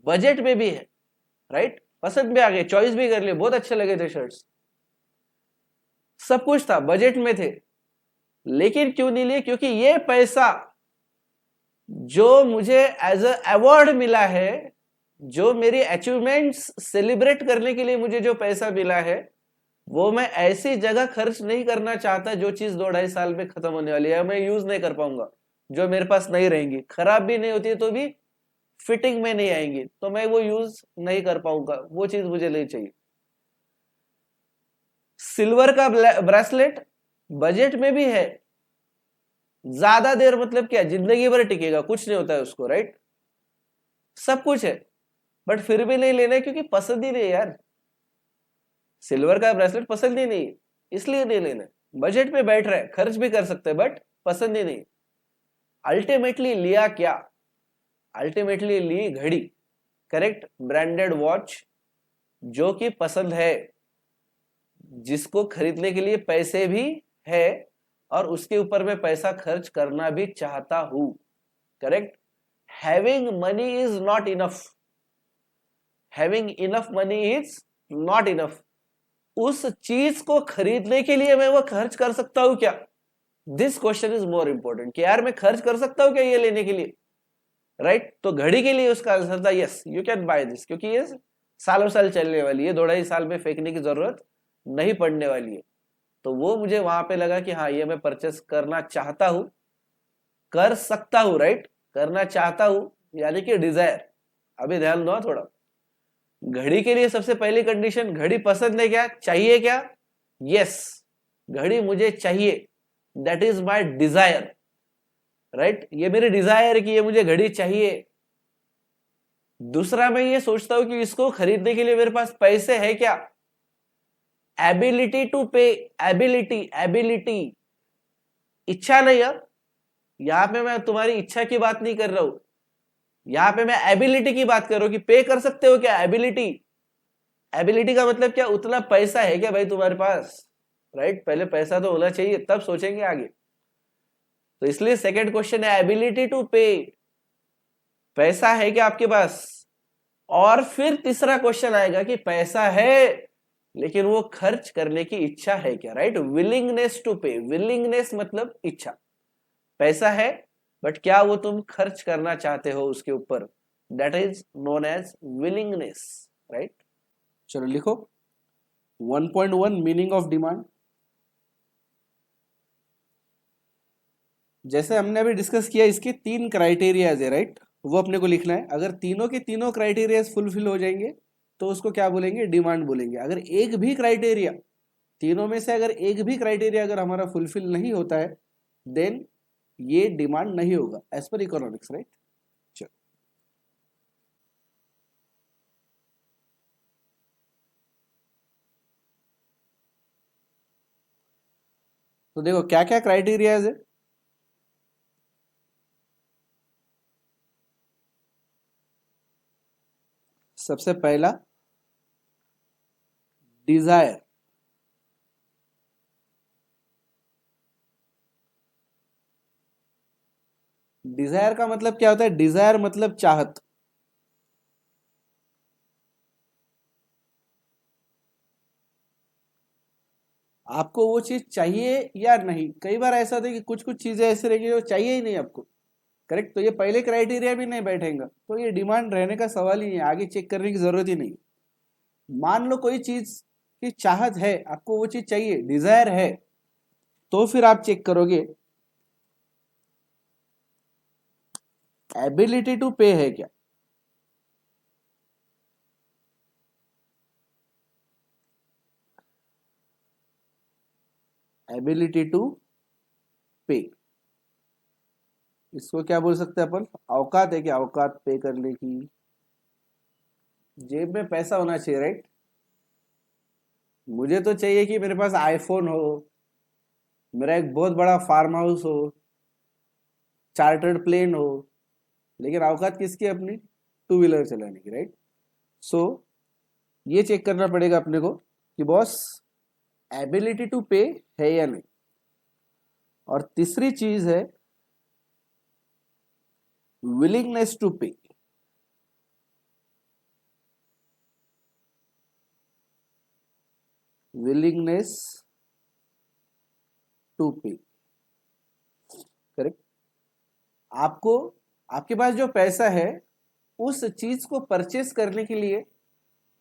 बजट में भी है, राइट, पसंद भी आ गए, चॉइस भी कर लिए, बहुत अच्छे लगे थे शर्ट्स, सब कुछ था, बजट में थे, लेकिन क्यों नहीं लिए? क्योंकि ये पैसा जो मुझे एज अ अवार्ड मिला है, जो मेरी अचीवमेंट्स सेलिब्रेट करने के लिए मुझे जो पैसा मिला है, वो मैं ऐसी जगह खर्च नहीं करना चाहता जो चीज 2-2.5 साल में खत्म होने वाली है, मैं यूज नहीं कर पाऊंगा, जो मेरे पास नहीं रहेंगी, खराब भी नहीं होती है तो भी फिटिंग में नहीं आएंगी, तो मैं वो यूज नहीं कर पाऊंगा, वो चीज मुझे नहीं चाहिए। सिल्वर का ब्रेसलेट बजट में भी है, ज्यादा देर मतलब क्या, जिंदगी भर टिकेगा, कुछ नहीं होता है उसको, राइट, सब कुछ है, बट फिर भी नहीं लेना है क्योंकि पसंद ही नहीं है यार, सिल्वर का ब्रेसलेट पसंद ही नहीं, इसलिए नहीं लेना। बजट पे बैठ रहा है, खर्च भी कर सकते हैं, बट पसंद ही नहीं। अल्टीमेटली लिया क्या? अल्टीमेटली ली घड़ी, करेक्ट, ब्रांडेड वॉच, जो कि पसंद है, जिसको खरीदने के लिए पैसे भी है, और उसके ऊपर मैं पैसा खर्च करना भी चाहता हूं, correct. Having money is not enough, having enough money is not enough, उस चीज को खरीदने के लिए मैं वो खर्च कर सकता हूं क्या? This question is more important कि यार मैं खर्च कर सकता हूं क्या ये लेने के लिए, राइट? तो घड़ी के लिए उसका आंसर था yes, you can by this, क्योंकि ये सालों साल चलने वाली है, 2-2.5 साल में फेंकने की जरूरत नहीं पड़ने वाली है। तो वो मुझे वहां पे लगा कि हाँ ये मैं परचेस करना चाहता हूं, कर सकता हूं, राइट? करना चाहता हूं यानी कि डिजायर। अभी ध्यान दो थोड़ा, घड़ी के लिए सबसे पहली कंडीशन, घड़ी पसंद है क्या, चाहिए क्या? यस, घड़ी मुझे चाहिए, that is my desire, right? ये मेरी डिजायर है कि ये मुझे घड़ी चाहिए। दूसरा, मैं ये सोचता हूं कि इसको खरीदने के लिए मेरे पास पैसे है क्या? एबिलिटी टू पे, एबिलिटी, एबिलिटी, इच्छा नहीं है। यहां पे मैं तुम्हारी इच्छा की बात नहीं कर रहा हूं, यहां पे मैं एबिलिटी की बात कर रहा हूं कि पे कर सकते हो क्या, एबिलिटी। एबिलिटी का मतलब क्या, उतना पैसा है क्या भाई तुम्हारे पास, राइट? पहले पैसा तो होना चाहिए, तब सोचेंगे आगे। तो इसलिए सेकंड क्वेश्चन है एबिलिटी टू पे, पैसा है क्या आपके पास? और फिर तीसरा क्वेश्चन आएगा कि पैसा है लेकिन वो खर्च करने की इच्छा है क्या, राइट? विलिंगनेस टू पे, विलिंगनेस मतलब इच्छा। पैसा है बट क्या वो तुम खर्च करना चाहते हो उसके ऊपर, that is known as willingness, right? चलो लिखो 1.1 मीनिंग ऑफ डिमांड। जैसे हमने अभी डिस्कस किया, इसके 3 क्राइटेरियाज है, राइट? वो अपने को लिखना है। अगर तीनों के तीनों क्राइटेरियाज फुलफिल हो जाएंगे तो उसको क्या बोलेंगे, डिमांड बोलेंगे। अगर एक भी क्राइटेरिया, तीनों में से अगर एक भी क्राइटेरिया अगर हमारा फुलफिल नहीं होता है, देन ये डिमांड नहीं होगा एज पर इकोनॉमिक्स, राइट? चलो, तो देखो क्या क्या क्राइटेरियाज है। सबसे पहला डिजायर, डिजायर का मतलब क्या होता है? डिजायर मतलब चाहत। आपको वो चीज चाहिए या नहीं। कई बार ऐसा होता है कि कुछ कुछ चीजें ऐसी रहेंगी जो चाहिए ही नहीं आपको, करेक्ट? तो ये पहले क्राइटेरिया भी नहीं बैठेगा, तो ये डिमांड रहने का सवाल ही नहीं है, आगे चेक करने की जरूरत ही नहीं। मान लो कोई चीज की चाहत है, आपको वो चीज चाहिए, डिजायर है, तो फिर आप चेक करोगे एबिलिटी टू पे है क्या। एबिलिटी टू पे, इसको क्या बोल सकते हैं अपन? औकात है क्या, औकात पे करने की। जेब में पैसा होना चाहिए, राइट? मुझे तो चाहिए कि मेरे पास आईफोन हो, मेरा एक बहुत बड़ा फार्म हाउस हो, चार्टर्ड प्लेन हो, लेकिन औकात किसकी? अपनी टू व्हीलर चलाने की, राइट? सो ये चेक करना पड़ेगा अपने को कि बॉस एबिलिटी टू पे है या नहीं। और तीसरी चीज है विलिंगनेस टू पे। विलिंगनेस टू पे, करेक्ट? आपको, आपके पास जो पैसा है उस चीज को परचेस करने के लिए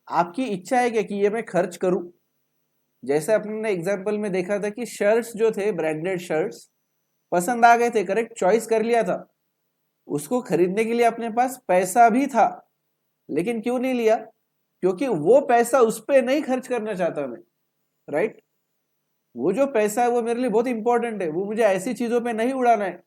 आपकी इच्छा है क्या कि ये मैं खर्च करूं? जैसे अपने एग्जांपल में देखा था कि शर्ट्स जो थे, ब्रांडेड शर्ट्स पसंद आ गए थे, करेक्ट? चॉइस कर लिया था, उसको खरीदने के लिए अपने पास पैसा भी था, लेकिन क्यों नहीं लिया? क्योंकि वो पैसा उस पर नहीं खर्च करना चाहता मैं, राइट? वो जो पैसा है वो मेरे लिए बहुत इंपॉर्टेंट है, वो मुझे ऐसी चीजों पे नहीं उड़ाना है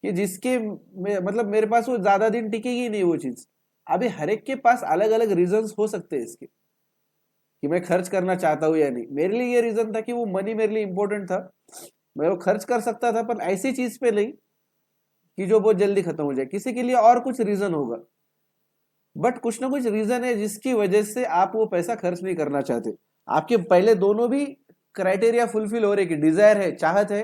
कि जिसके मतलब मेरे पास वो ज्यादा दिन टिकेगी नहीं वो चीज। अभी हर एक के पास अलग अलग रीजंस हो सकते हैं इसके कि मैं खर्च करना चाहता हूँ या नहीं। मेरे लिए ये रीजन था कि वो मनी मेरे लिए इंपॉर्टेंट था, मैं वो खर्च कर सकता था, पर ऐसी चीज पे नहीं कि जो बहुत जल्दी खत्म हो जाए। किसी के लिए और कुछ रीजन होगा, बट कुछ ना कुछ रीजन है जिसकी वजह से आप वो पैसा खर्च नहीं करना चाहते। आपके पहले दोनों भी क्राइटेरिया फुलफिल हो रहे कि डिजायर है, चाहत है,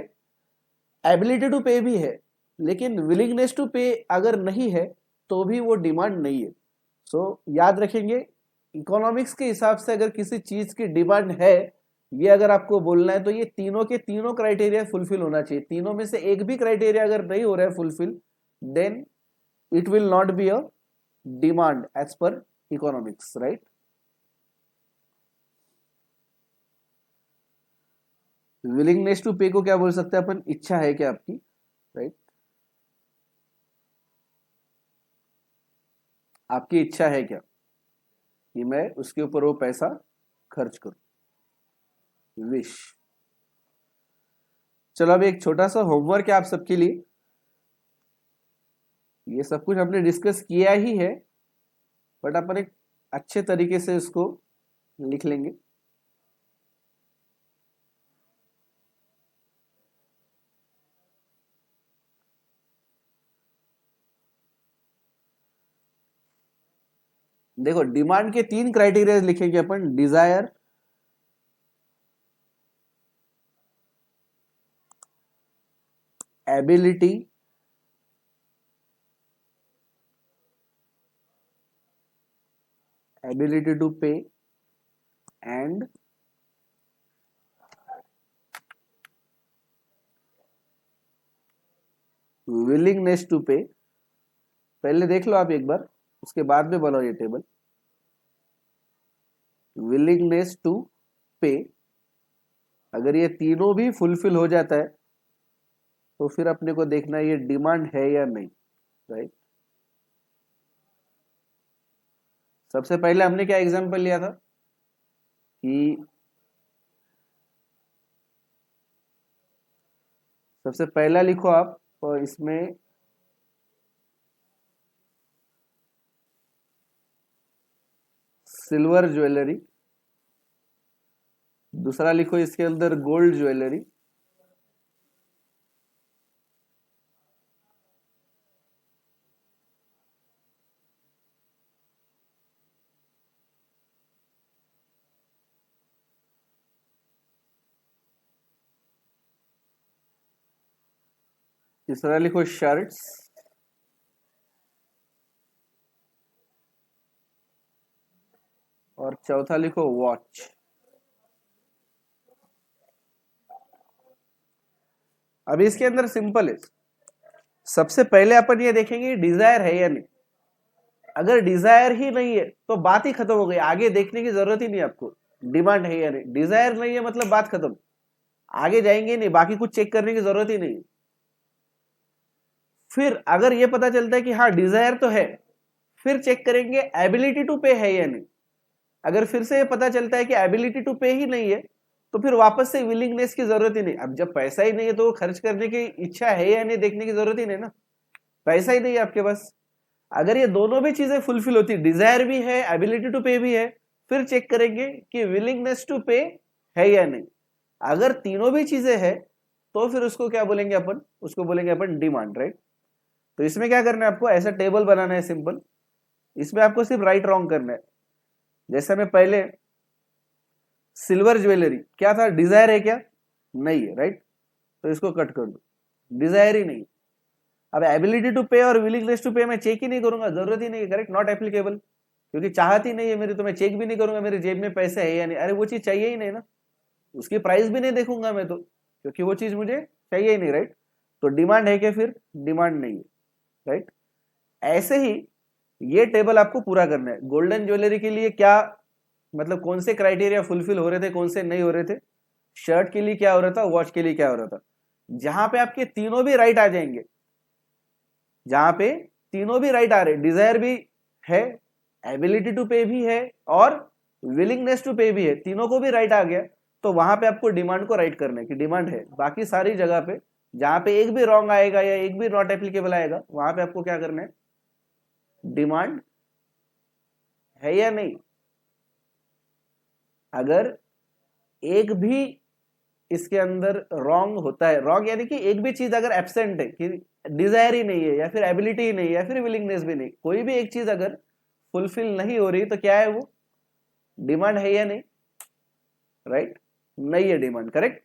एबिलिटी टू पे भी है, लेकिन विलिंगनेस टू पे अगर नहीं है तो भी वो डिमांड नहीं है। सो याद रखेंगे इकोनॉमिक्स के हिसाब से अगर किसी चीज की डिमांड है, ये अगर आपको बोलना है, तो ये तीनों के तीनों क्राइटेरिया फुलफिल होना चाहिए। तीनों में से एक भी क्राइटेरिया अगर नहीं हो रहा है fulfil, then it will not be a demand as per economics, right. Willingness to pay को क्या बोल सकते हैं अपन? इच्छा है क्या आपकी, राइट। आपकी इच्छा है क्या कि मैं उसके ऊपर वो पैसा खर्च करूं, विश। चलो अभी एक छोटा सा होमवर्क है आप सबके लिए। ये सब कुछ हमने डिस्कस किया ही है, बट अपन एक अच्छे तरीके से इसको लिख लेंगे। देखो, डिमांड के तीन क्राइटेरिया लिखेंगे अपन: डिजायर, एबिलिटी, एबिलिटी टू पे, एंड विलिंगनेस टू पे। पहले देख लो आप एक बार, उसके बाद में बनाओ ये टेबल। विलिंगनेस टू पे, अगर ये तीनों भी फुलफिल हो जाता है तो फिर अपने को देखना है ये डिमांड है या नहीं, राइट। सबसे पहले हमने क्या एग्जांपल लिया था कि सबसे पहला लिखो आप, और इसमें सिल्वर ज्वेलरी, दूसरा लिखो इसके अंदर गोल्ड ज्वेलरी, तीसरा लिखो शर्ट्स, और चौथा लिखो वॉच। अभी इसके अंदर सिंपल है। सबसे पहले अपन ये देखेंगे डिजायर है या नहीं। अगर डिजायर ही नहीं है तो बात ही खत्म हो गई, आगे देखने की जरूरत ही नहीं आपको। डिमांड है या नहीं, डिजायर नहीं है मतलब बात खत्म, आगे जाएंगे नहीं, बाकी कुछ चेक करने की जरूरत ही नहीं। फिर अगर ये पता चलता है कि हाँ डिजायर तो है, फिर चेक करेंगे एबिलिटी टू पे है या नहीं। अगर फिर से ये पता चलता है कि एबिलिटी टू पे ही नहीं है, तो फिर वापस से विलिंगनेस की जरूरत ही नहीं। अब जब पैसा ही नहीं है तो खर्च करने की इच्छा है या नहीं देखने की जरूरत ही नहीं ना, पैसा ही नहीं है आपके पास। अगर ये दोनों भी चीजें फुलफिल होती, डिजायर भी है, एबिलिटी टू पे भी है, फिर चेक करेंगे कि विलिंगनेस टू पे है या नहीं। अगर तीनों भी चीजें है तो फिर उसको क्या बोलेंगे अपन? उसको बोलेंगे अपन डिमांड, राइट। तो इसमें क्या करना है आपको? ऐसा टेबल बनाना है सिंपल, इसमें आपको सिर्फ राइट रॉन्ग करना है। जैसे मैं पहले सिल्वर ज्वेलरी क्या था, डिजायर है क्या? नहीं है, राइट। तो इसको कट कर दो, डिजायर ही नहीं। अब एबिलिटी टू पे और विलिंगनेस टू पे मैं चेक ही नहीं करूंगा, जरूरत ही नहीं है, करेक्ट, नॉट एप्लीकेबल, क्योंकि चाहती नहीं है मेरी, तो मैं चेक भी नहीं करूंगा मेरी जेब में पैसे है या नहीं। अरे वो चीज चाहिए ही नहीं ना, उसकी प्राइस भी नहीं देखूंगा मैं तो, क्योंकि वो चीज मुझे चाहिए ही नहीं, राइट। तो डिमांड है क्या? फिर डिमांड नहीं है, राइट। ऐसे ही ये टेबल आपको पूरा करना है। गोल्डन ज्वेलरी के लिए क्या मतलब कौन से क्राइटेरिया फुलफिल हो रहे थे, कौन से नहीं हो रहे थे, शर्ट के लिए क्या हो रहा था, वॉच के लिए क्या हो रहा था। जहां पे आपके तीनों भी राइट आ जाएंगे, जहां पे तीनों भी राइट आ रहे, डिजायर भी है, एबिलिटी टू पे भी है, और विलिंगनेस टू पे भी है, तीनों को भी राइट आ गया, तो वहां पे आपको डिमांड को राइट करना है कि डिमांड है। बाकी सारी जगह पे जहां पे एक भी रॉन्ग आएगा या एक भी नॉट एप्लीकेबल आएगा, वहां पे आपको क्या करना है? डिमांड है या नहीं। अगर एक भी इसके अंदर रॉन्ग होता है, रॉन्ग यानी कि एक भी चीज अगर एब्सेंट है, कि डिजायर ही नहीं है, या फिर एबिलिटी ही नहीं है, या फिर विलिंगनेस भी नहीं, कोई भी एक चीज अगर फुलफिल नहीं हो रही, तो क्या है वो? डिमांड है या नहीं, राइट। नहीं है डिमांड, करेक्ट,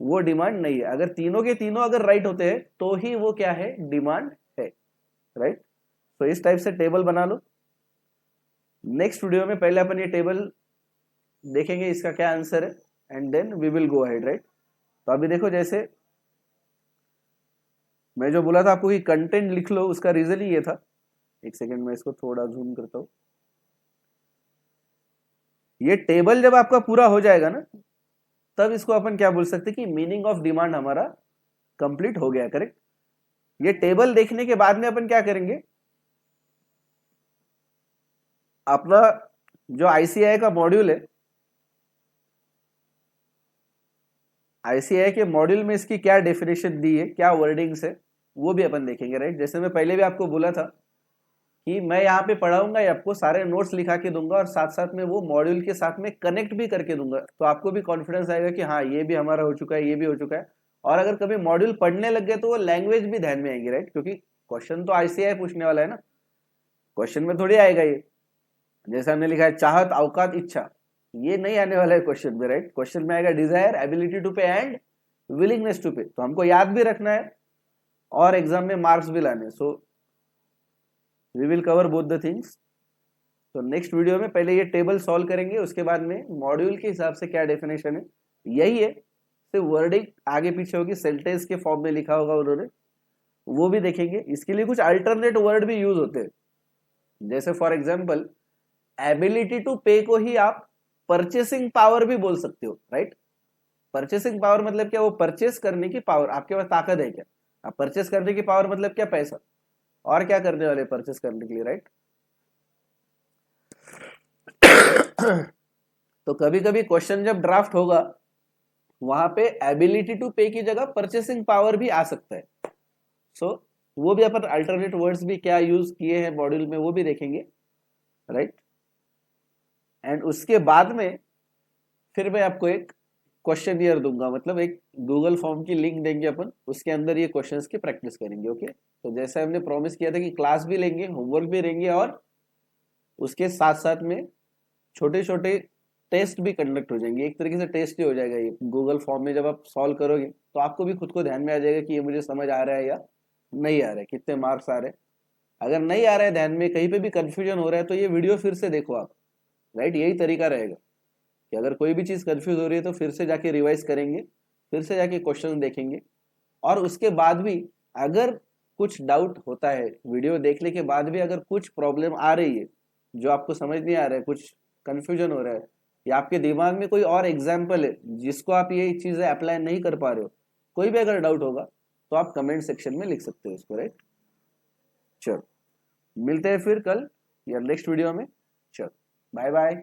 वो डिमांड नहीं है। अगर तीनों के तीनों अगर राइट होते हैं तो ही वो क्या है? डिमांड है, राइट। तो इस टाइप से टेबल बना लो। नेक्स्ट वीडियो में पहले अपन ये टेबल देखेंगे, इसका क्या आंसर है, and then we will go ahead, right. तो अभी देखो, जैसे मैं जो बोला था आपको कि कंटेंट लिख लो, उसका रीजन ही ये था। एक सेकेंड में इसको थोड़ा जूम करता हूं। ये टेबल जब आपका पूरा हो जाएगा ना, तब इसको अपन क्या बोल सकते हैं कि मीनिंग ऑफ डिमांड हमारा कंप्लीट हो गया, करेक्ट। ये टेबल देखने के बाद में अपन क्या करेंगे, अपना जो आईसीआई का मॉड्यूल है, आईसीआई के मॉड्यूल में इसकी क्या डेफिनेशन दी है, क्या वर्डिंग्स है, वो भी अपन देखेंगे, राइट। जैसे मैं पहले भी आपको बोला था कि मैं यहाँ पे पढ़ाऊंगा या आपको सारे नोट्स लिखा के दूंगा और साथ साथ में वो मॉड्यूल के साथ में कनेक्ट भी करके दूंगा, तो आपको भी कॉन्फिडेंस आएगा कि हाँ ये भी हमारा हो चुका है, ये भी हो चुका है। और अगर कभी मॉड्यूल पढ़ने लग गए तो वो लैंग्वेज भी ध्यान में आएगी, राइट, क्योंकि क्वेश्चन तो आईसीआई पूछने वाला है ना, क्वेश्चन में थोड़ी आएगा ये। जैसे हमने लिखा है चाहत, औकात, इच्छा, ये नहीं आने वाला है क्वेश्चन में, राइट। क्वेश्चन में आएगा डिजायर, एबिलिटी टू पे एंड विलिंगनेस टू पे, तो हमको याद भी रखना है और एग्जाम में मार्क्स भी लाने। So we will cover both the things. तो नेक्स्ट वीडियो में पहले ये टेबल सॉल्व करेंगे, उसके बाद में मॉड्यूल के हिसाब से क्या डेफिनेशन है, यही है, सिर्फ वर्डिंग आगे पीछे होगी, सेंटेंस के फॉर्म में लिखा होगा उन्होंने, वो भी देखेंगे। इसके लिए कुछ अल्टरनेट वर्ड भी यूज होते हैं, जैसे for example ability to pay को ही आप परचेसिंग पावर भी बोल सकते हो, राइट। परचेसिंग पावर मतलब क्या, वो परचेस करने की पावर, आपके पास ताकत है क्या, आप परचेस करने की पावर मतलब क्या, पैसा, और क्या करने वाले परचेस करने के लिए, राइट। तो कभी कभी क्वेश्चन जब ड्राफ्ट होगा, वहां पे एबिलिटी टू पे की जगह परचेसिंग पावर भी आ सकता है। सो वो भी अपन अल्टरनेट वर्ड्स भी क्या यूज किए हैं मॉड्यूल में, वो भी देखेंगे, राइट। एंड उसके बाद में फिर मैं आपको एक क्वेश्चन ईयर दूंगा, मतलब एक गूगल फॉर्म की लिंक देंगे अपन, उसके अंदर ये क्वेश्चंस की प्रैक्टिस करेंगे, ओके। तो जैसे हमने प्रॉमिस किया था कि क्लास भी लेंगे, होमवर्क भी लेंगे, और उसके साथ साथ में छोटे छोटे टेस्ट भी कंडक्ट हो जाएंगे। एक तरीके से टेस्ट ही हो जाएगा ये, गूगल फॉर्म में जब आप सॉल्व करोगे तो आपको भी खुद को ध्यान में आ जाएगा कि ये मुझे समझ आ रहा है या नहीं आ रहा है, कितने मार्क्स आ रहे हैं। अगर नहीं आ रहा है ध्यान में, कहीं पे भी कंफ्यूजन हो रहा है, तो ये वीडियो फिर से देखो आप, राइट। यही तरीका रहेगा कि अगर कोई भी चीज कंफ्यूज हो रही है तो फिर से जाके रिवाइज करेंगे, फिर से जाके क्वेश्चन देखेंगे, और उसके बाद भी अगर कुछ डाउट होता है, वीडियो देखने के बाद भी अगर कुछ प्रॉब्लम आ रही है, जो आपको समझ नहीं आ रहा है, कुछ कंफ्यूजन हो रहा है, या आपके दिमाग में कोई और एग्जाम्पल है जिसको आप ये चीजें अप्लाई नहीं कर पा रहे हो, कोई भी अगर डाउट होगा तो आप कमेंट सेक्शन में लिख सकते हो इसको, राइट। चलो मिलते हैं फिर कल या नेक्स्ट वीडियो में। चलो बाय बाय।